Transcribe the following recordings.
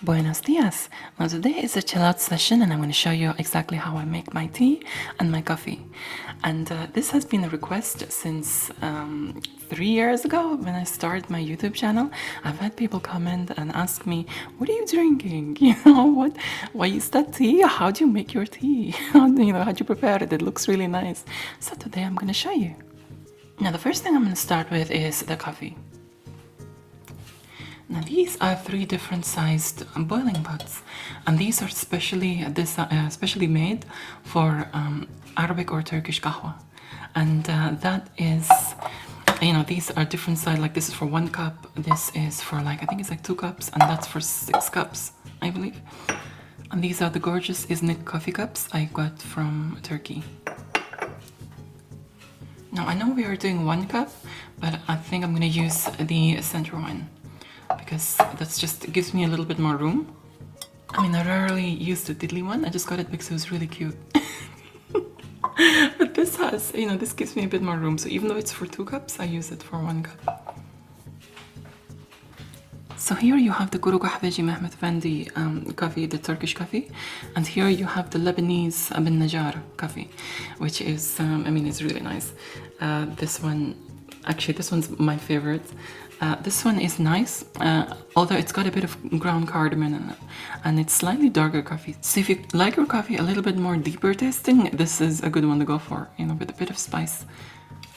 Buenos dias! Now today is a chill out session and I'm going to show you exactly how I make my tea and my coffee. And this has been a request since 3 years ago when I started my YouTube channel. I've had people comment and ask me, what are you drinking? You know, why is that tea? How do you make your tea? How do you prepare it? It looks really nice. So today I'm going to show you. Now the first thing I'm going to start with is the coffee. Now these are 3 different sized boiling pots, and these are specially made for Arabic or Turkish kahwa. And that is, these are different size. Like this is for 1 cup, this is for I think it's like 2 cups, and that's for 6 cups, I believe. And these are the gorgeous Isn't coffee cups I got from Turkey. Now I know we are doing 1 cup, but I think I'm gonna use the center one, because that's just gives me a little bit more room. I mean, I rarely use the diddly one. I just got it because it was really cute. But this has, this gives me a bit more room. So even though it's for 2 cups, I use it for 1 cup. So here you have the Guru Qahwaji Mehmet Fendi coffee, the Turkish coffee. And here you have the Lebanese Ibn Najjar coffee, which is, it's really nice. This one's my favorite. This one is nice, although it's got a bit of ground cardamom in it, and it's slightly darker coffee. So if you like your coffee a little bit more deeper tasting, this is a good one to go for, with a bit of spice.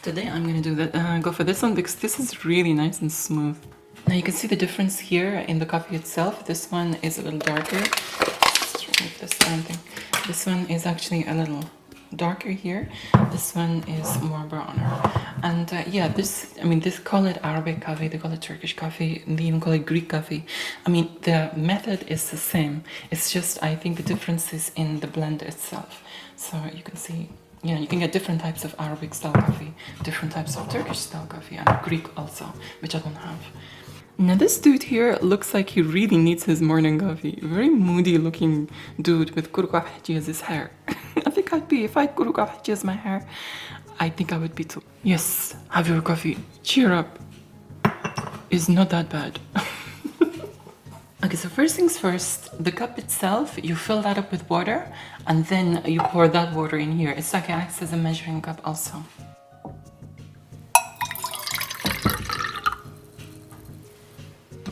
Today I'm gonna go for this one because this is really nice and smooth. Now you can see the difference here in the coffee itself. This one is a little darker. Let's remove this damn thing. This one is actually a little darker here. This one is more browner. And this call it Arabic coffee, they call it Turkish coffee, they even call it Greek coffee. The method is the same. It's just, I think the difference is in the blend itself. So you can see, you can get different types of Arabic style coffee, different types of Turkish style coffee, and Greek also, which I don't have. Now this dude here looks like he really needs his morning coffee. Very moody looking dude with Guru Qahwaji as his hair. I think if I had Guru Qahwaji as my hair, I think I would be too. Yes, have your coffee. Cheer up. It's not that bad. Okay, so first things first, the cup itself, you fill that up with water and then you pour that water in here. It's like it acts as a measuring cup also.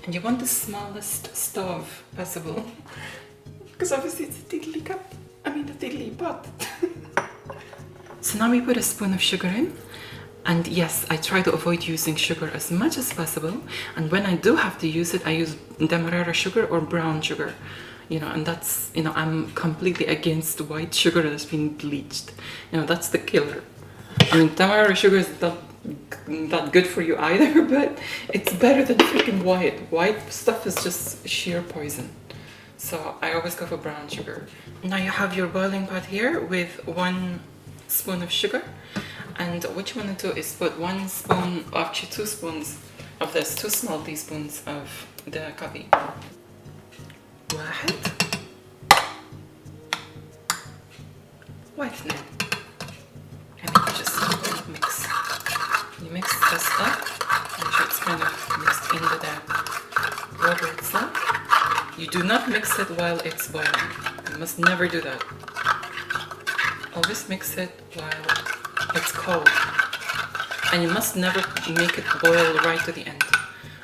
And you want the smallest stove possible, because obviously it's a tiddly cup. A tiddly pot. So now we put a spoon of sugar in. And yes, I try to avoid using sugar as much as possible. And when I do have to use it, I use demerara sugar or brown sugar. And that's, I'm completely against white sugar that has been bleached. That's the killer. Demerara sugar is not good for you either, but it's better than freaking white. White stuff is just sheer poison. So I always go for brown sugar. Now you have your boiling pot here with 1 spoon of sugar. And what you want to do is put 1 spoon, actually 2 spoons of this, 2 small teaspoons of the coffee. واحد واثنين. And then you just mix. You mix this up, make sure it's kind of mixed into the water itself. You do not mix it while it's boiling. You must never do that. Always mix it while it's cold. And you must never make it boil right to the end.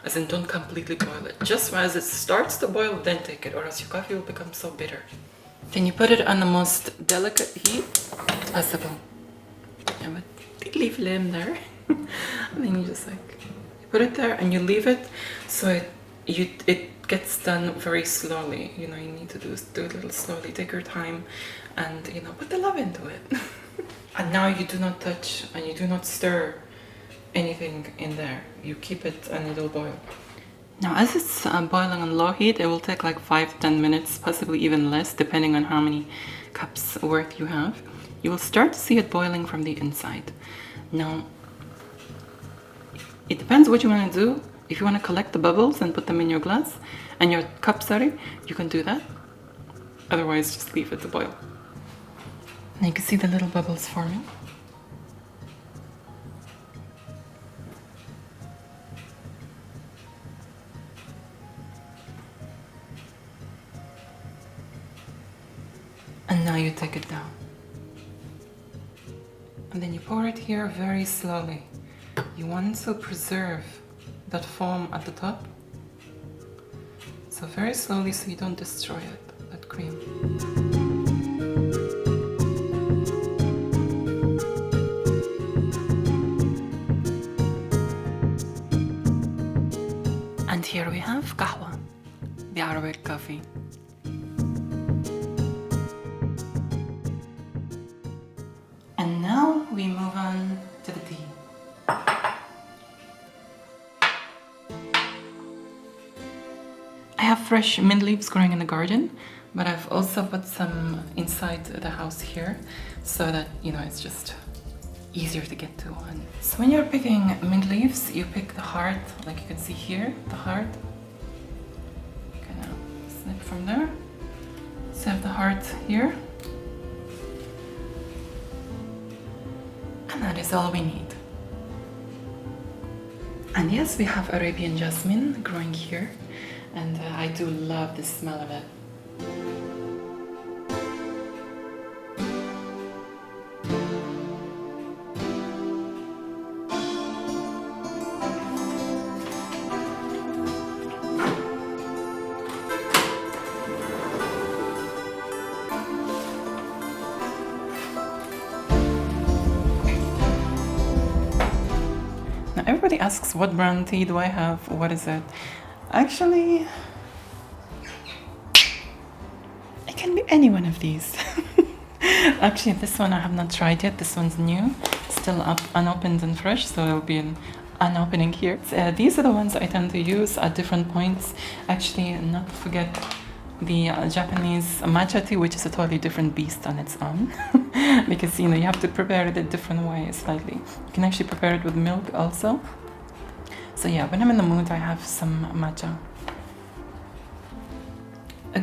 As in, don't completely boil it. Just as it starts to boil, then take it, or else your coffee will become so bitter. Then you put it on the most delicate heat possible. And with tiddly flame there. And then you just you put it there and you leave it so it gets done very slowly. You need to do it a little slowly. Take your time and put the love into it. And now you do not touch and you do not stir anything in there. You keep it and it'll boil. Now as it's boiling on low heat, it will take 5-10 minutes, possibly even less, depending on how many cups worth you have. You will start to see it boiling from the inside. Now it depends what you want to do. If you want to collect the bubbles and put them in your glass and your cup, you can do that. Otherwise, just leave it to boil. And you can see the little bubbles forming. And now you take it down. And then you pour it here very slowly. You want to preserve that foam at the top. So very slowly so you don't destroy it, that cream. And here we have قهوة, the Arabic coffee. And now we move on to the tea. I have fresh mint leaves growing in the garden, but I've also put some inside the house here so that, you know, it's just easier to get to. And so when you're picking mint leaves, you pick the heart, like you can see here, the heart. Kind of snip from there. So I have the heart here. And that is all we need. And yes, we have Arabian jasmine growing here. And I do love the smell of it. Now everybody asks, what brand tea do I have? What is it? Actually, it can be any one of these. Actually, this one I have not tried yet. This one's new, still up, unopened and fresh, so there'll be an unopening here. These are the ones I tend to use at different points. Actually, not to forget the Japanese matcha tea, which is a totally different beast on its own. Because, you know, you have to prepare it a different way slightly. You can actually prepare it with milk also. So yeah, when I'm in the mood, I have some matcha.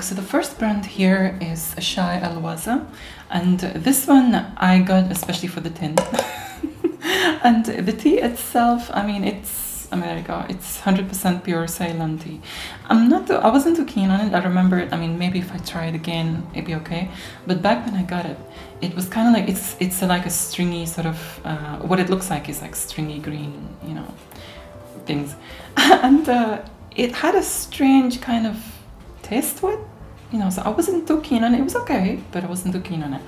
So the first brand here is Shai Al-Waza, and this one I got especially for the tin. And the tea itself, I mean, it's America. It's 100% pure Ceylon tea. I wasn't too keen on it. I remember it. I mean, maybe if I try it again, it'd be okay. But back when I got it, it was kind of like it's like a stringy sort of. What it looks like is like stringy green, you know, things, and it had a strange kind of taste to it, you know. So I wasn't too keen on it. It was okay, but I wasn't too keen on it.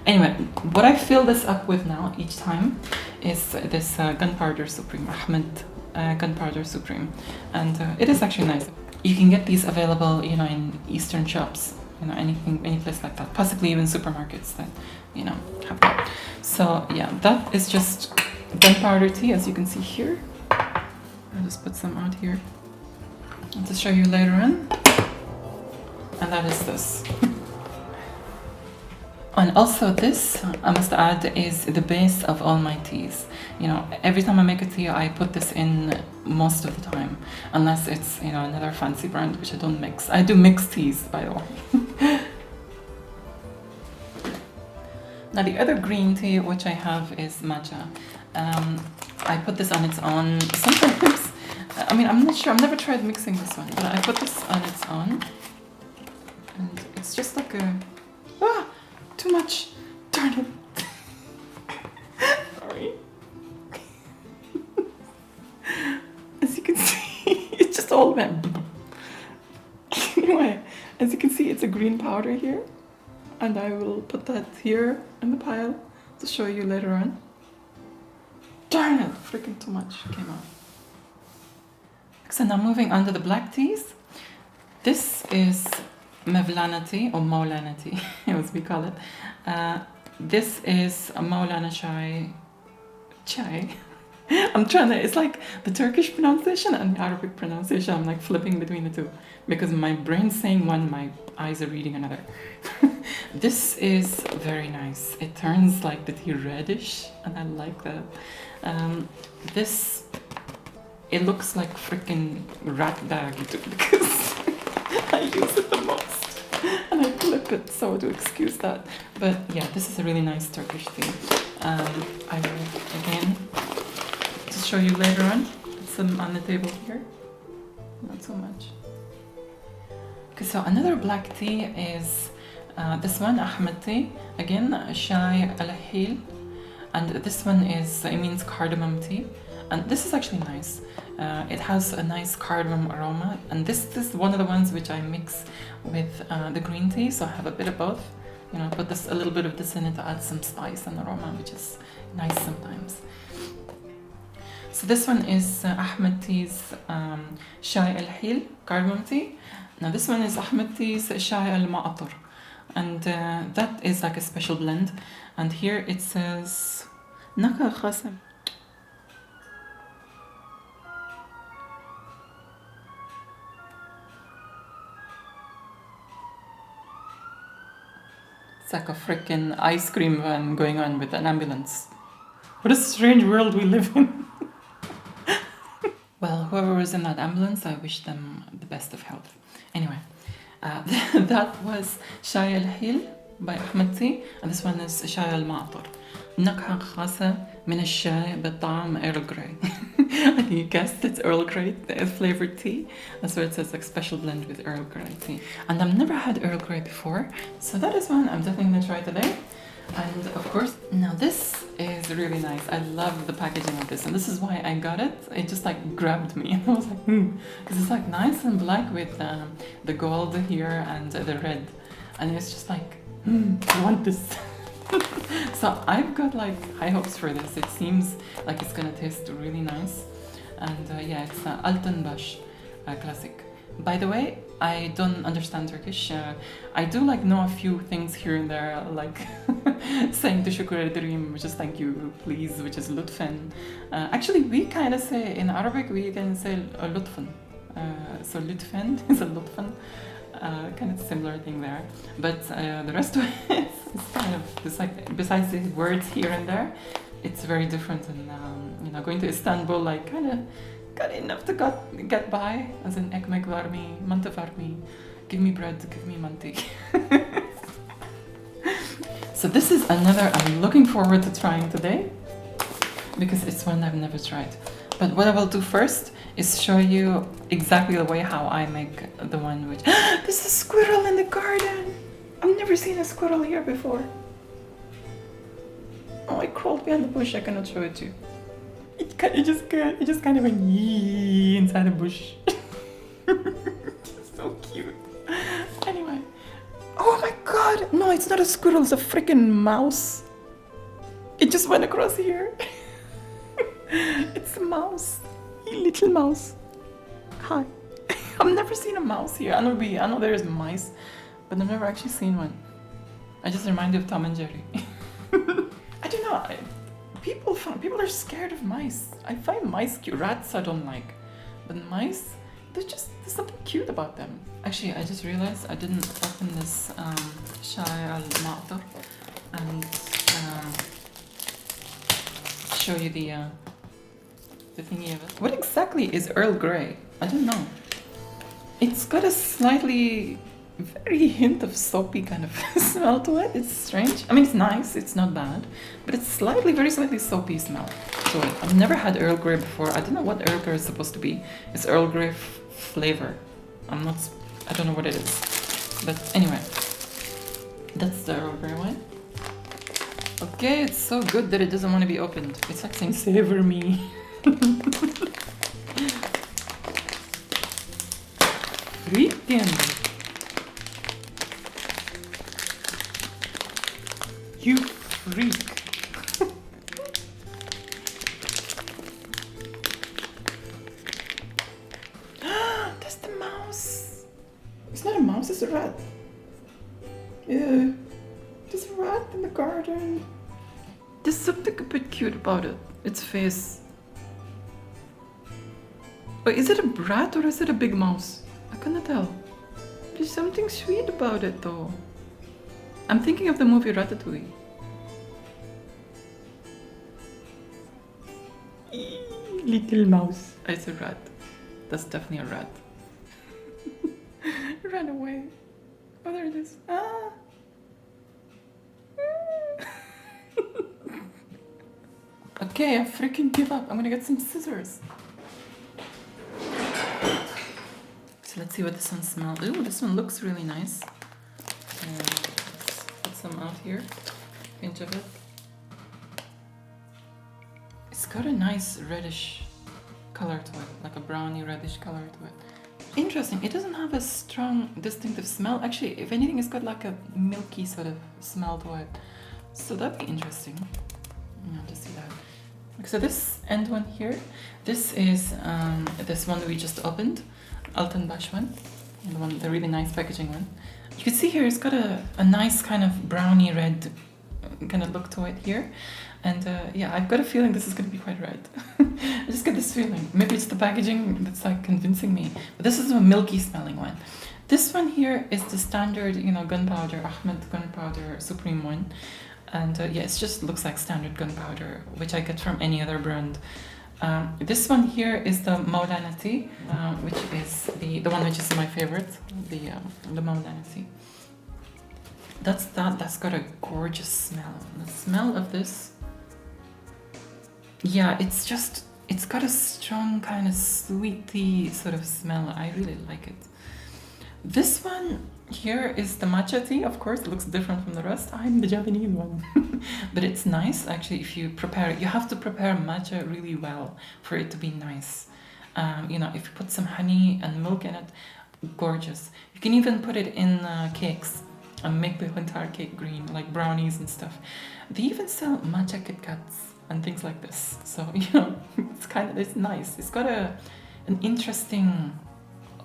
Anyway, what I fill this up with now each time is this Gunpowder Supreme, Ahmed Gunpowder Supreme, and it is actually nice. You can get these available, you know, in Eastern shops, you know, any place like that, possibly even supermarkets that, you know, have that. So yeah, that is just gunpowder tea, as you can see here. I'll just put some out here and to show you later on. And that is this. And also this, I must add, is the base of all my teas. You know, every time I make a tea, I put this in most of the time, unless it's, you know, another fancy brand, which I don't mix. I do mix teas, by the way. Now the other green tea which I have is matcha. I put this on its own. Sometimes, I mean, I'm not sure, I've never tried mixing this one, but I put this on its own. And it's just like a, too much, darn it. Sorry. As you can see, it's just all went. Anyway, as you can see, it's a green powder here. And I will put that here in the pile to show you later on. Darn it, freaking too much came out. So now moving on to the black teas. This is Mevlana tea, or Maulana tea, as we call it. This is a Maulana chai. I'm trying to, it's like the Turkish pronunciation and the Arabic pronunciation. I'm like flipping between the two because my brain's saying one, my eyes are reading another. This is very nice. It turns like the tea reddish, and I like that. This, it looks like freaking rat bag because I use it the most and I flip it, so to excuse that. But yeah, this is a really nice Turkish tea. I will again just show you later on. Put some on the table here. Not so much. Okay, so another black tea is This one, Ahmed Tea, again, Shai al Hil, and this one is, it means cardamom tea, and this is actually nice. It has a nice cardamom aroma, and this is one of the ones which I mix with the green tea, so I have a bit of both. You know, put this a little bit of this in it to add some spice and aroma, which is nice sometimes. So this one is Ahmed Tea's Shai al Hil cardamom tea. Now this one is Ahmed Tea's Shai al Ma'atar, and that is like a special blend. And here it says Naka Khasam. It's like a freaking ice cream van going on with an ambulance. What a strange world we live in. Well, whoever was in that ambulance, I wish them the best of health. Anyway, that was Shai al Hil by Ahmed Tea, and this one is Shai al Ma'atar. نكهة خاصة من الشاي بطعم Earl Grey. And you guessed it's Earl Grey flavored tea. That's why it says like special blend with Earl Grey tea. And I've never had Earl Grey before, so that is one I'm definitely gonna try today. And of course, now this is really nice. I love the packaging of this, and this is why I got it. It just like grabbed me, and I was like, because it's like nice and black with the gold here and the red, and it's just like, I want this. So I've got like high hopes for this. It seems like it's gonna taste really nice, and yeah, it's Altan Bash classic. By the way, I don't understand Turkish. I do like know a few things here and there, like saying teşekkür ederim, which is thank you, please, which is lütfen. Actually, we kind of say in Arabic, we can say lütfen. So lütfen is a lütfen. Kind of similar thing there, but the rest of it is kind of, it's like, besides the words here and there, it's very different. And you know, going to Istanbul, like kind of got enough to get by, as in ekmek var mı, mantı var mı, give me bread, give me manti. So this is another I'm looking forward to trying today, because it's one I've never tried. But what I will do first is show you exactly the way how I make the one which... There's a squirrel in the garden! I've never seen a squirrel here before. Oh, I crawled behind the bush, I cannot show it to you. It just kind of went yee inside the bush. So cute. Anyway. Oh my god! No, it's not a squirrel, it's a freaking mouse. It just went across here. It's a mouse. A little mouse. Hi. I've never seen a mouse here. I know there's mice, but I've never actually seen one. I just remind you of Tom and Jerry. I don't know. People are scared of mice. I find mice cute. Rats I don't like, but mice, there's something cute about them. Actually, I just realized I didn't open this Shai al Ma'atar and show you the thingy of it. What exactly is Earl Grey? I don't know. It's got a slightly, very hint of soapy kind of smell to it. It's strange. I mean, it's nice, it's not bad, but it's very slightly soapy smell to it. I've never had Earl Grey before. I don't know what Earl Grey is supposed to be. It's Earl Grey flavor. I don't know what it is. But anyway, that's the Earl Grey one. Okay, it's so good that it doesn't want to be opened. It's like saying, savor me. Freaking! You freak! That's the mouse! It's not a mouse, it's a rat. Yeah, there's a rat in the garden. There's something a bit cute about it. Its face. But is it a rat or is it a big mouse? I cannot tell. There's something sweet about it though. I'm thinking of the movie Ratatouille. Little mouse. It's a rat. That's definitely a rat. Ran away. Oh, there it is. Ah. Okay, I freaking give up. I'm gonna get some scissors. So let's see what this one smells. Ooh, this one looks really nice. And let's put some out here, pinch of it. It's got a nice reddish color to it, like a browny reddish color to it. Interesting, it doesn't have a strong distinctive smell. Actually, if anything, it's got like a milky sort of smell to it. So that'd be interesting. I'll just see that. So this end one here, this is this one that we just opened, Altenbash one, and the really nice packaging one. You can see here it's got a nice kind of browny red kind of look to it here. And yeah, I've got a feeling this is going to be quite red. I just get this feeling. Maybe it's the packaging that's like convincing me. But this is a milky smelling one. This one here is the standard, you know, gunpowder, Ahmed gunpowder supreme one. And yeah, it just looks like standard gunpowder, which I get from any other brand. This one here is the Maulana Tea, which is the one which is my favorite, the Maulana Tea. That's got a gorgeous smell. The smell of this, yeah, it's got a strong kind of sweet tea sort of smell. I really like it. This one here is the matcha tea. Of course, it looks different from the rest. I'm the Japanese one. But it's nice, actually, if you prepare it. You have to prepare matcha really well for it to be nice. You know, if you put some honey and milk in it, gorgeous. You can even put it in cakes and make the entire cake green, like brownies and stuff. They even sell matcha Kit Kats and things like this. So, you know, it's nice. It's got an interesting,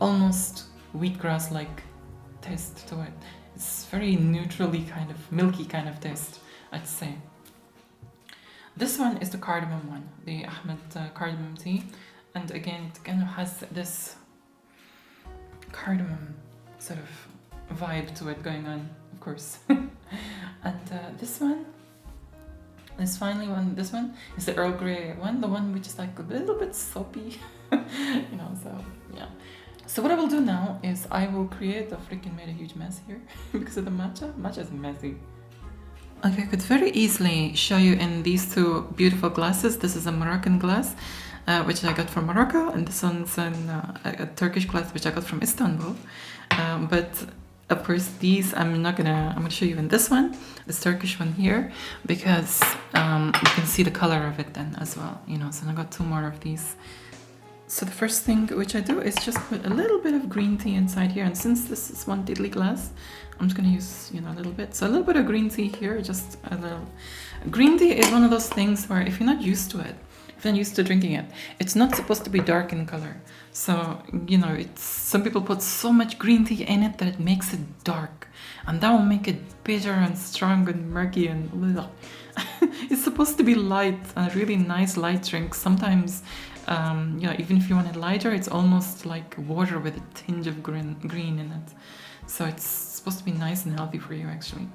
almost wheatgrass-like taste to it. It's very neutrally kind of milky kind of taste, I'd say. This one is the cardamom one, the Ahmed Cardamom Tea. And again, it kind of has this cardamom sort of vibe to it going on, of course. And this one, this one is the Earl Grey one, the one which is like a little bit soapy, you know, so yeah. So what I will do now is I will create a freaking made a huge mess here because of the matcha. Matcha is messy. Okay, I could very easily show you in these two beautiful glasses. This is a Moroccan glass, which I got from Morocco, and this one's a Turkish glass, which I got from Istanbul. But of course, these I'm gonna show you in this one, this Turkish one here, because you can see the color of it then as well. You know, so I got two more of these. So the first thing which I do is just put a little bit of green tea inside here, and since this is one diddly glass, I'm just gonna use, you know, a little bit. So a little bit of green tea here, just a little. Green tea is one of those things where if you're not used to it, if you're not used to drinking it, it's not supposed to be dark in color. So, you know, some people put so much green tea in it that it makes it dark, and that will make it bitter and strong and murky and blah. It's supposed to be light and a really nice light drink. Sometimes, you know, even if you want it lighter, it's almost like water with a tinge of green in it. So it's supposed to be nice and healthy for you, actually.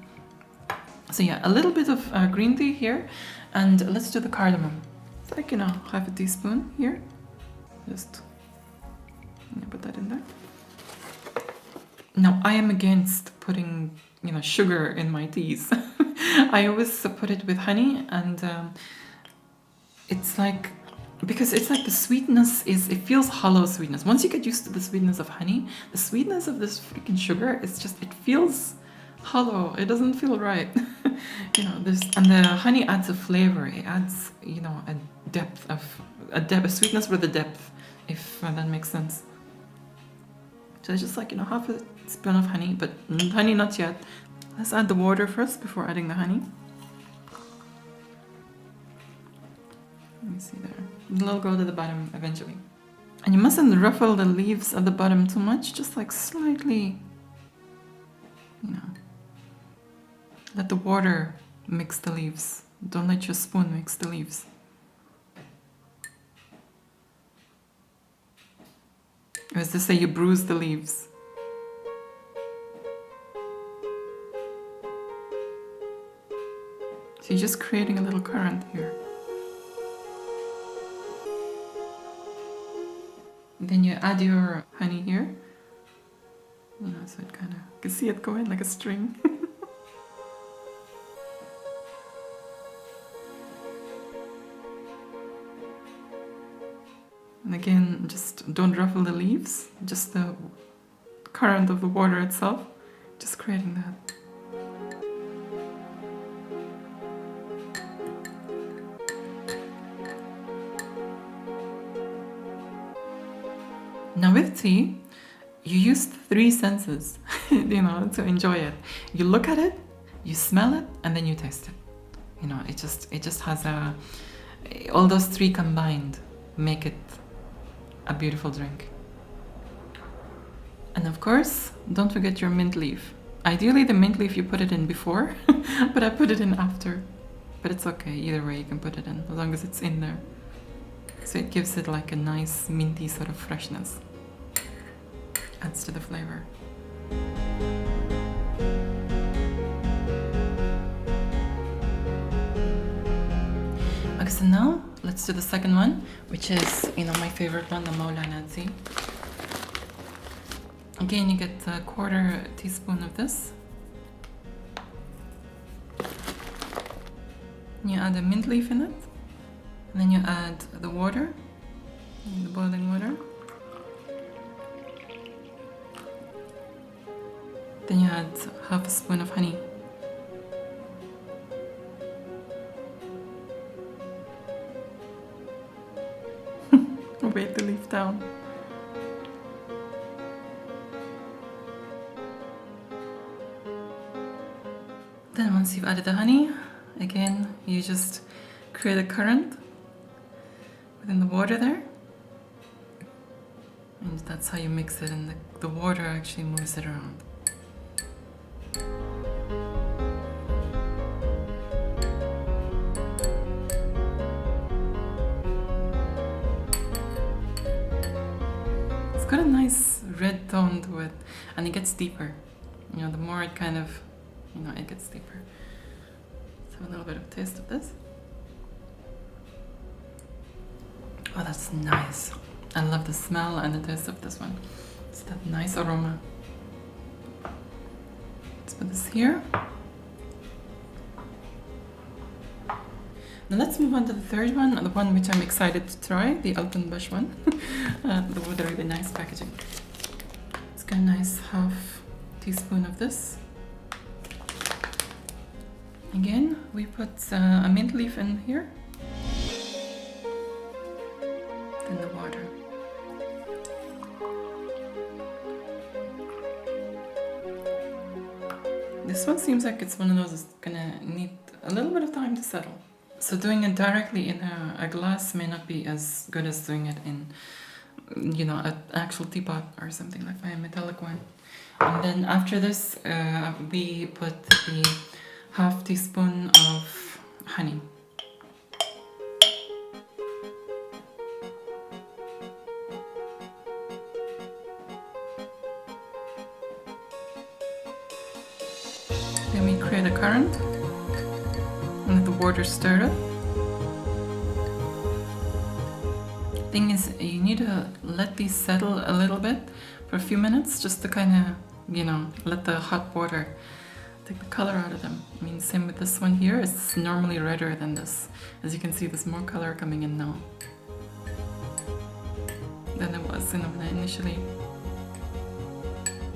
So yeah, a little bit of green tea here, and let's do the cardamom. It's like, you know, half a teaspoon here. Just put that in there. Now, I am against putting, you know, sugar in my teas. I always put it with honey, and it's like, because it's like the sweetness it feels hollow sweetness. Once you get used to the sweetness of honey, the sweetness of this freaking sugar, it feels hollow. It doesn't feel right. You know, and the honey adds a flavor. It adds, you know, a sweetness with a depth, if that makes sense. So it's just like, you know, half a spoon of honey, but honey not yet. Let's add the water first before adding the honey. Let me see there. It'll go to the bottom eventually. And you mustn't ruffle the leaves at the bottom too much, just like slightly, you know. Let the water mix the leaves. Don't let your spoon mix the leaves. Or as they say, you bruise the leaves. So you're just creating a little current here. Then you add your honey here. You know, so it kind of, you can see it going like a string. And again, just don't ruffle the leaves, just the current of the water itself, just creating that. Now with tea, you use 3 senses, you know, to enjoy it. You look at it, you smell it, and then you taste it. You know, it just has all those 3 combined make it a beautiful drink. And of course, don't forget your mint leaf. Ideally, the mint leaf you put it in before, but I put it in after. But it's okay, either way you can put it in, as long as it's in there. So it gives it like a nice minty sort of freshness. Adds to the flavor. Okay, so now let's do the second one, which is, you know, my favorite one, the Maulana tea. Again, you get a 1/4 teaspoon of this. You add a mint leaf in it, and then you add the water, the boiling water. Then you add 1/2 spoon of honey. Weight the leaf down. Then once you've added the honey, again, you just create a current within the water there. And that's how you mix it, and the water actually moves it around. It's got a nice red tone to it, and it gets deeper. You know, the more it kind of, you know, it gets deeper. Let's have a little bit of taste of this. Oh, that's nice. I love the smell and the taste of this one. It's that nice aroma. Let's put this here. Now let's move on to the third one, the one which I'm excited to try, the Alpenbush one. With a really nice packaging. It's got a nice 1/2 teaspoon of this. Again, we put a mint leaf in here. Then the water. This one seems like it's one of those that's gonna need a little bit of time to settle. So doing it directly in a glass may not be as good as doing it in, you know, an actual teapot or something like a metallic one. And then after this, we put the 1/2 teaspoon of honey. Then we create a current and let the water stir it. Thing is, you need to let these settle a little bit for a few minutes, just to kind of, you know, let the hot water take the color out of them. I mean, same with this one here. It's normally redder than this. As you can see, there's more color coming in now than it was, you know, when I initially.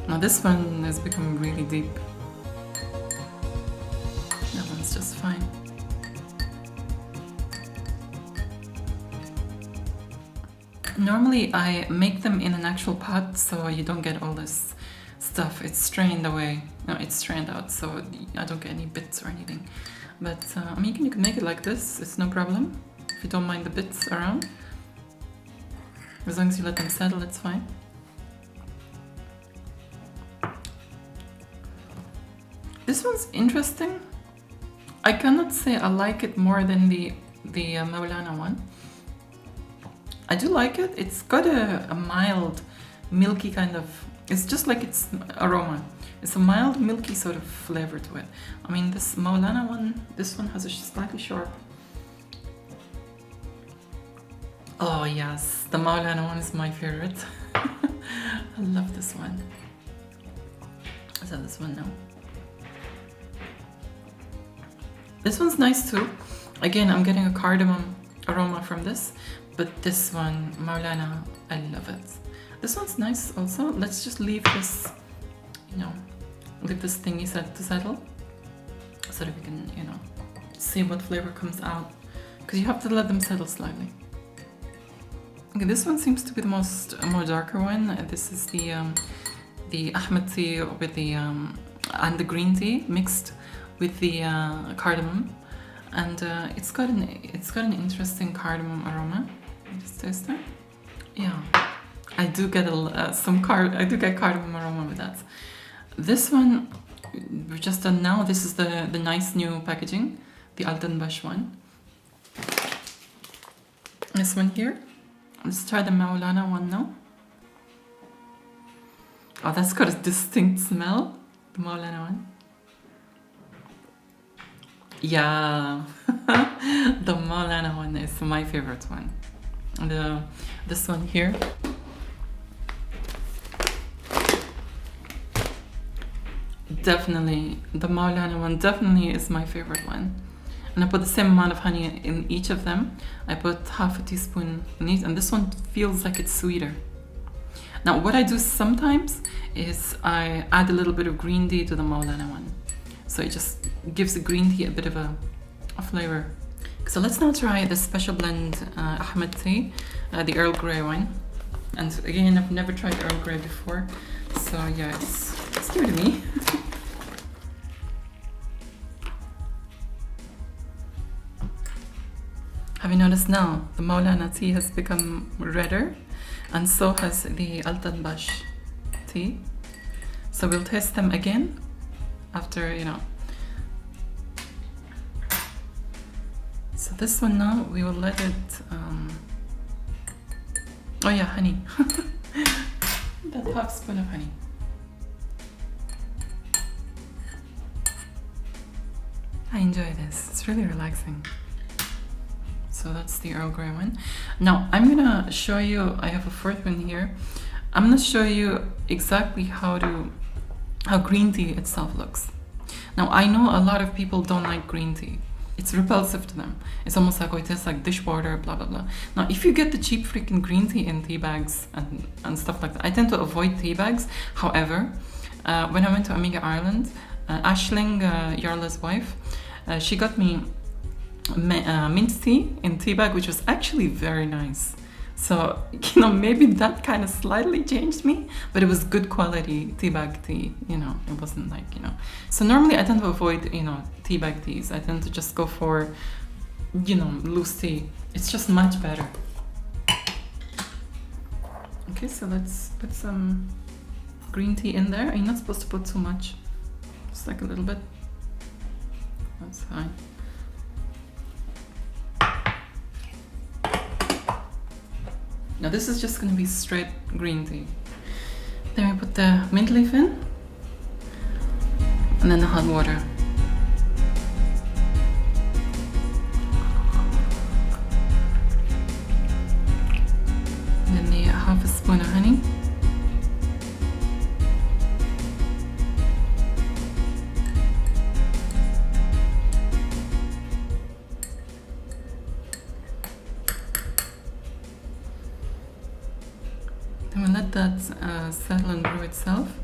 Now this one has become really deep. That one's just fine. Normally I make them in an actual pot so you don't get all this stuff. It's strained away. No, it's strained out, so I don't get any bits or anything. But I mean, you can make it like this. It's no problem if you don't mind the bits around. As long as you let them settle, it's fine. This one's interesting. I cannot say I like it more than the Maulana one. I do like it. It's got a mild, milky kind of. It's just like its aroma. It's a mild, milky sort of flavor to it. I mean, this Maulana one, this one has a slightly sharp. Oh yes, the Maulana one is my favorite. I love this one. Let's have this one now. This one's nice too. Again, I'm getting a cardamom aroma from this, but this one, Maulana, I love it. This one's nice also. Let's just leave this, you know, leave this thingy to settle so that we can, you know, see what flavor comes out. Because you have to let them settle slightly. Okay, this one seems to be the more darker one. This is the Ahmed tea with the and the green tea mixed with the cardamom, and it's got an interesting cardamom aroma. Just taste it. Yeah, I do get I do get cardamom aroma with that. This one we've just done now. This is the nice new packaging, the Altenbusch one. This one here. Let's try the Maulana one now. Oh, that's got a distinct smell. The Maulana one. Yeah, the Maulana one is my favorite one. This one here. Definitely, the Maulana one definitely is my favorite one. And I put the same amount of honey in each of them. I put half a teaspoon in each, and this one feels like it's sweeter. Now, what I do sometimes is I add a little bit of green tea to the Maulana one. So it just gives the green tea a bit of a flavor. So let's now try the special blend Ahmed tea, the Earl Grey one. And again, I've never tried Earl Grey before. So yeah, it's new to me. Have you noticed now, the Maulana tea has become redder, and so has the Altenbusch tea. So we'll taste them again after, So this one now, we will let it, oh yeah, honey. That half spoon of honey. I enjoy this, it's really relaxing. So that's the Earl Grey one. Now I'm gonna show you, I have a fourth one here. I'm gonna show you exactly how green tea itself looks. Now I know a lot of people don't like green tea. It's repulsive to them. It's almost like, oh, it tastes like dishwater, blah, blah, blah. Now, if you get the cheap freaking green tea in tea bags and stuff like that, I tend to avoid tea bags. However, when I went to Amiga Ireland, Aisling, Jarla's wife, she got me mint tea in tea bag, which was actually very nice. So, maybe that kind of slightly changed me, but it was good quality tea bag tea, it wasn't like, So normally I tend to avoid, tea bag teas. I tend to just go for, loose tea. It's just much better. Okay, so let's put some green tea in there. You're not supposed to put too much, just like a little bit. That's fine. Now this is just going to be straight green tea. Then we put the mint leaf in, and then the hot water. And then the half a spoon of honey. Then we let that settle and brew itself.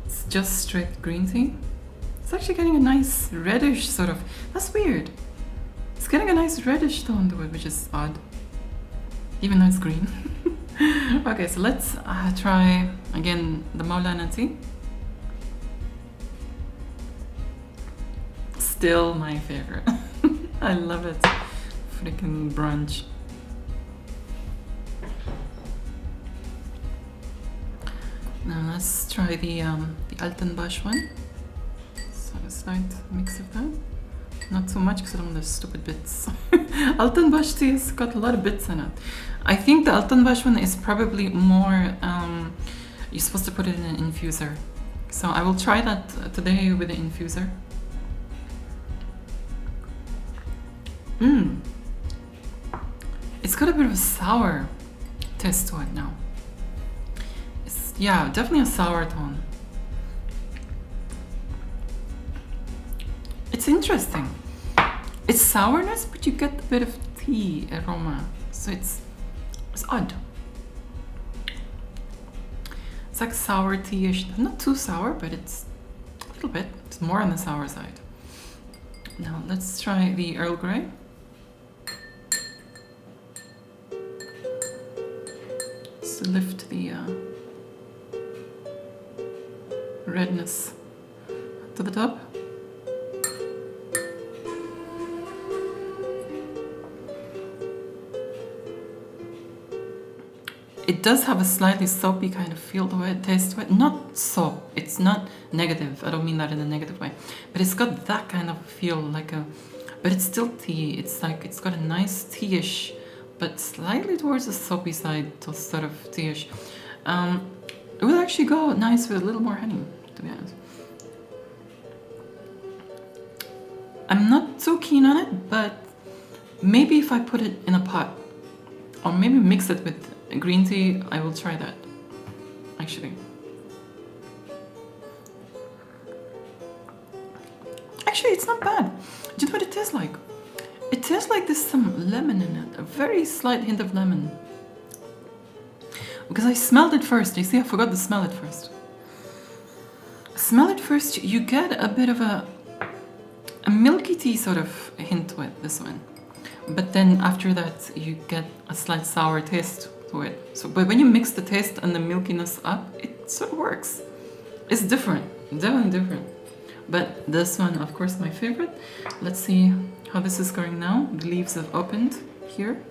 It's just straight green tea. It's actually getting a nice reddish sort of, that's weird. It's getting a nice reddish tone to it, which is odd, even though it's green. Okay, so let's try again the Maulana tea. Still my favorite. I love it. Freaking brunch. Now let's try the Altenbusch one. So a slight mix of that. Not too much because I don't want the stupid bits. Altenbusch tea has got a lot of bits in it. I think the Altenbusch one is probably more, you're supposed to put it in an infuser. So I will try that today with the infuser. It's got a bit of a sour taste to it now. Yeah, definitely a sour tone. It's interesting. It's sourness, but you get a bit of tea aroma. So it's odd. It's like sour tea-ish. Not too sour, but it's a little bit. It's more on the sour side. Now let's try the Earl Grey. to lift the redness to the top. It does have a slightly soapy kind of feel to it, taste to it. Not soap, it's not negative, I don't mean that in a negative way. But it's got that kind of feel, like a, but it's still tea. It's like, it's got a nice tea-ish, but slightly towards the soapy side, to sort of tea-ish. It will actually go nice with a little more honey, to be honest. I'm not too keen on it, but maybe if I put it in a pot, or maybe mix it with green tea, I will try that, actually. Actually, it's not bad. Do you know what it tastes like? It tastes like there's some lemon in it, a very slight hint of lemon. Because I smelled it first. You see, I forgot to smell it first. Smell it first, you get a bit of a milky tea sort of hint with this one. But then after that, you get a slight sour taste to it. So, but when you mix the taste and the milkiness up, it sort of works. It's different, definitely different. But this one, of course, my favorite. Let's see how this is going now. The leaves have opened here.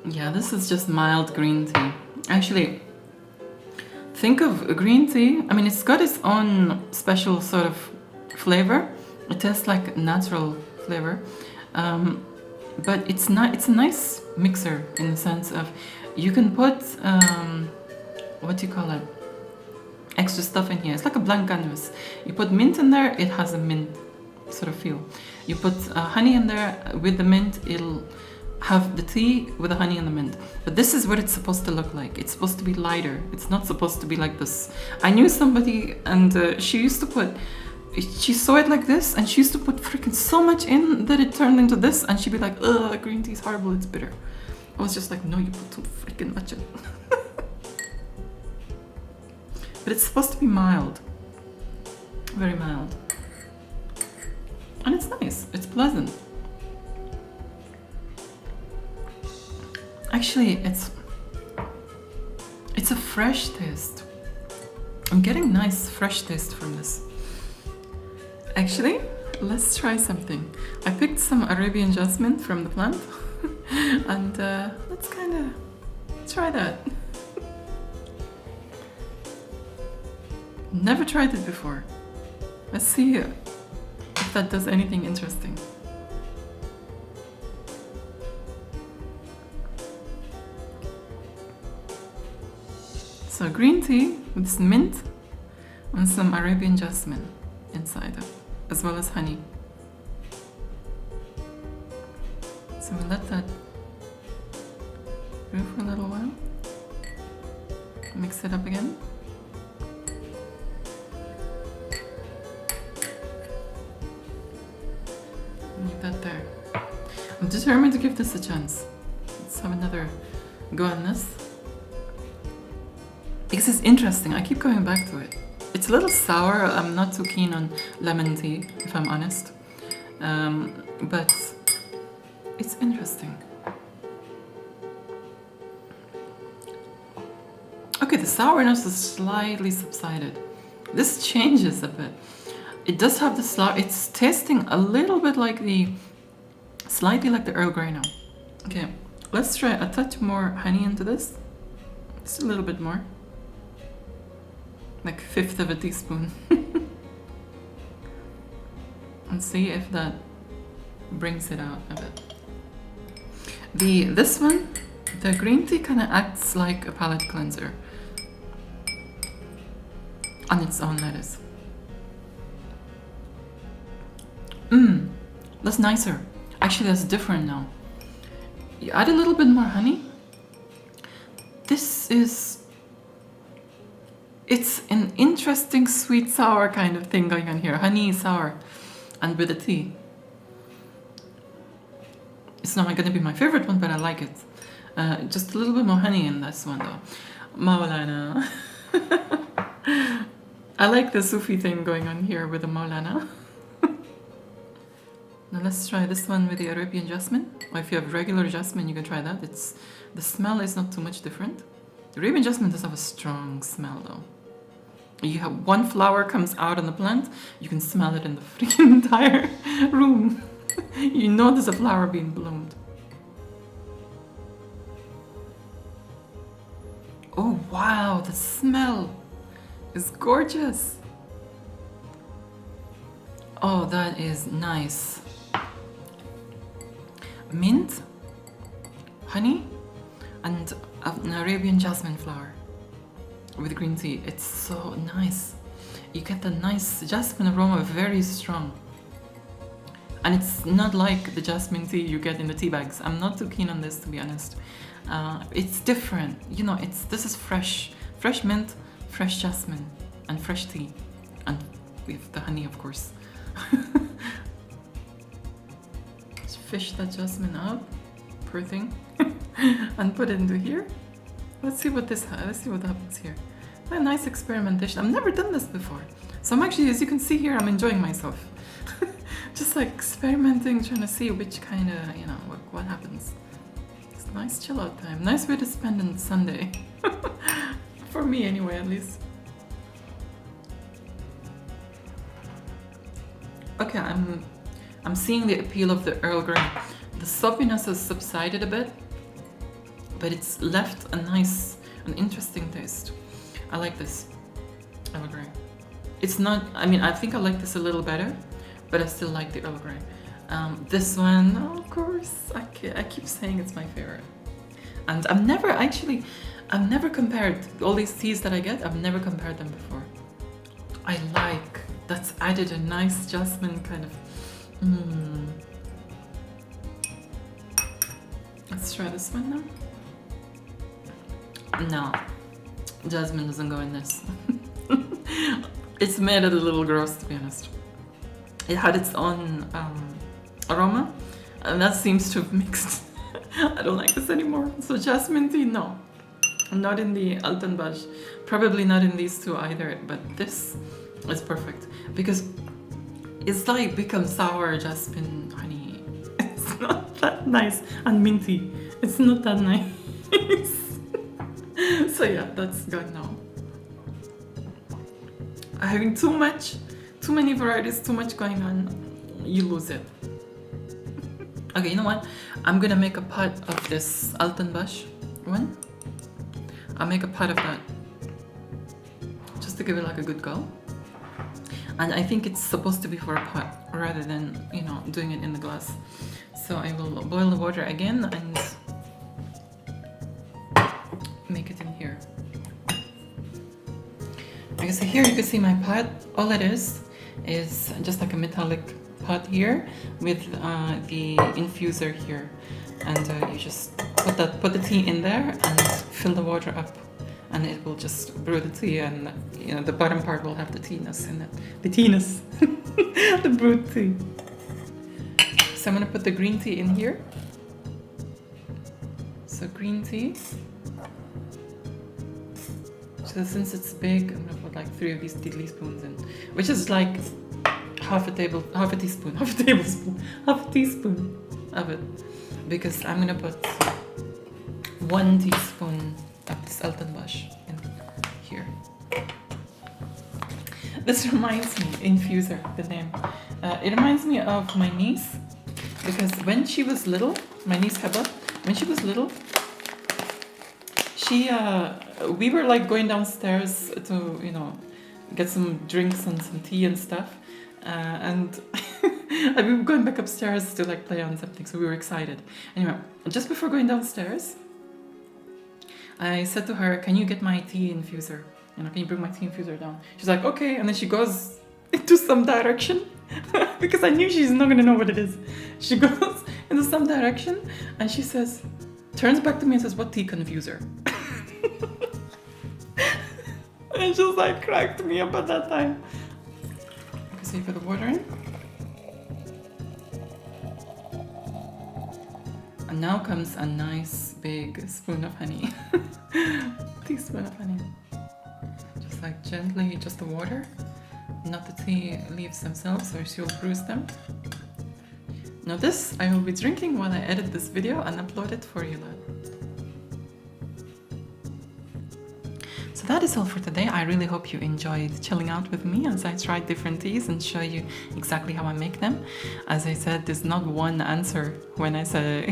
Yeah, this is just mild green tea. Actually, think of a green tea. I mean, it's got its own special sort of flavor. It tastes like natural flavor. But it's not. It's a nice mixer in the sense of you can put what do you call it? Extra stuff in here. It's like a blank canvas. You put mint in there, it has a mint sort of feel. You put honey in there with the mint, it'll have the tea with the honey and the mint. But this is what it's supposed to look like. It's supposed to be lighter. It's not supposed to be like this. I knew somebody, and she used to put. She saw it like this, and she used to put freaking so much in that it turned into this, and she'd be like, ugh, green tea is horrible, it's bitter. I was just like, no, you put too freaking much in. But it's supposed to be mild. Very mild. And it's nice, it's pleasant. Actually, it's a fresh taste. I'm getting nice fresh taste from this. Actually, let's try something. I picked some Arabian jasmine from the plant and let's kind of try that. Never tried it before. Let's see if that does anything interesting. So green tea with some mint and some Arabian jasmine inside it, as well as honey. So we let that brew for a little while. Mix it up again. Leave that there. I'm determined to give this a chance. Let's have another go on this. Because it's interesting, I keep going back to it. It's a little sour, I'm not too keen on lemon tea, if I'm honest. But it's interesting. Okay, the sourness is slightly subsided. This changes a bit. It does have the sour, it's tasting a little bit like slightly like the Earl Grey now. Okay, let's try a touch more honey into this. Just a little bit more. Like 1/5 of a teaspoon. And see if that brings it out a bit. This one, the green tea kind of acts like a palate cleanser. On its own, that is. That's nicer. Actually, that's different now. You add a little bit more honey. It's an interesting sweet sour kind of thing going on here. Honey is sour, and with the tea. It's not going to be my favorite one, but I like it. Just a little bit more honey in this one though. Maulana. I like the Sufi thing going on here with the Maulana. Now let's try this one with the Arabian jasmine. Or if you have regular jasmine, you can try that. The smell is not too much different. The Arabian jasmine does have a strong smell though. You have one flower comes out on the plant, you can smell it in the freaking entire room. You know there's a flower being bloomed. Oh wow, the smell is gorgeous. Oh, that is nice. Mint, honey, and an Arabian jasmine flower with green tea. It's so nice. You get the nice jasmine aroma, very strong. And it's not like the jasmine tea you get in the tea bags. I'm not too keen on this, to be honest. It's different. You know, this is fresh mint, fresh jasmine, and fresh tea. And with the honey, of course. Just fish that jasmine up, poor thing, and put it into here. Let's see what happens here. A nice experimentation. I've never done this before, so I'm actually, as you can see here, I'm enjoying myself. Just like experimenting, trying to see which kind of, you know, what happens. It's a nice chill out time. Nice way to spend on Sunday. For me anyway, at least. Okay, I'm seeing the appeal of the Earl Grey. The soppiness has subsided a bit, but it's left an interesting taste. I like this Earl Grey. It's not, I mean, I think I like this a little better, but I still like the Earl Grey. This one, oh, of course, I keep saying it's my favorite. And I've never compared all these teas that I get, I've never compared them before. I like, that's added a nice jasmine kind of, Let's try this one now. No, jasmine doesn't go in this. It's made it a little gross, to be honest. It had its own aroma, and that seems to have mixed. I don't like this anymore. So jasmine tea, no. Not in the Altenbash. Probably not in these two either, but this is perfect. Because it's like become sour jasmine honey. It's not that nice. And minty. It's not that nice. So yeah, that's gone now. Having too many varieties, too much going on, you lose it. Okay, you know what? I'm gonna make a pot of this Altenbash one. I'll make a pot of that just to give it like a good go. And I think it's supposed to be for a pot rather than, you know, doing it in the glass. So I will boil the water again and make it in here. Okay, so here you can see my pot. All it is just like a metallic pot here with the infuser here, and you just put the tea in there and fill the water up, and it will just brew the tea, and you know the bottom part will have the teeness in it. The teeness, the brewed tea. So I'm gonna put the green tea in here. So green tea. So since it's big, I'm gonna put like 3 of these tablespoons in, which is like half a teaspoon of it, because I'm gonna put 1 teaspoon of this Altenbash in here. This reminds me, infuser, the name. It reminds me of my niece, because when she was little, my niece Heba, when she was little, we were like going downstairs to, you know, get some drinks and some tea and stuff, and we were going back upstairs to like play on something, so we were excited. Anyway, just before going downstairs, I said to her, "Can you get my tea infuser? You know, can you bring my tea infuser down?" She's like, "Okay," and then she goes into some direction because I knew she's not gonna know what it is. She goes into some direction and she says, turns back to me and says, "What tea confuser?" And just like cracked me up at that time. Okay, so you put the water in. And now comes a nice big spoon of honey. Teaspoon of honey. Just like gently, just the water, not the tea leaves themselves, or she'll bruise them. Now this I will be drinking while I edit this video and upload it for you. So that is all for today. I really hope you enjoyed chilling out with me as I tried different teas and show you exactly how I make them. As I said, there's not one answer when I say,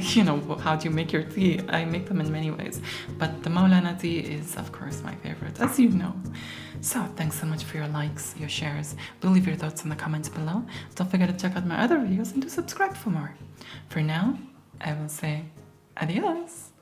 how do you make your tea? I make them in many ways. But the Maulana tea is, of course, my favorite, as you know. So thanks so much for your likes, your shares. Do leave your thoughts in the comments below. Don't forget to check out my other videos and do subscribe for more. For now, I will say adios.